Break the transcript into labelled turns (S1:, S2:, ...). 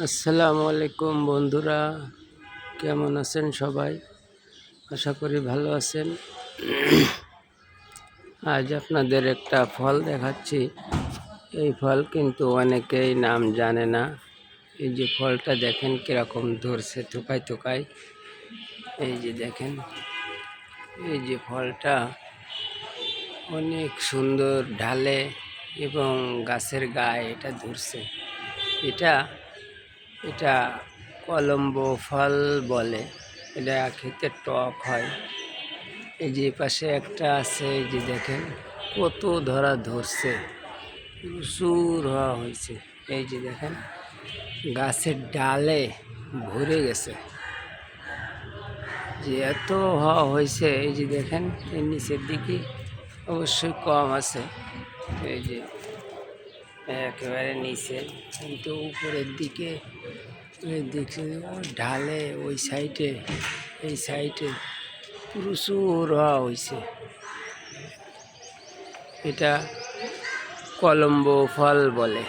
S1: আসসালামু আলাইকুম বন্ধুরা, কেমন আছেন সবাই? আশা করি ভালো আছেন। আজ আপনাদের একটা ফল দেখাচ্ছি। এই ফল কিন্তু অনেকেই নাম জানে না। এই যে ফলটা দেখেন কিরকম ধরছে থোকায় থোকায়। এই যে দেখেন, এই যে ফলটা অনেক সুন্দর ঢালে এবং গাছের গায়ে এটা ধরছে। এটা এটা কলম্বো ফল বলে। এটা খেতে টক হয়। এই যে পাশে একটা আছে, এই যে দেখেন কত ধরছে, প্রচুর হওয়া হয়েছে। এই যে দেখেন গাছের ডালে ভরে গেছে, যে এত হওয়া হয়েছে। এই যে দেখেন এর নিচের দিকে অবশ্যই কম আছে, এই যে একেবারে নিচে, কিন্তু উপরের দিকে দেখছি ঢালে ওই সাইডে, এই সাইডে প্রচুর হওয়া হয়েছে। এটা কলম্বো ফল বলে।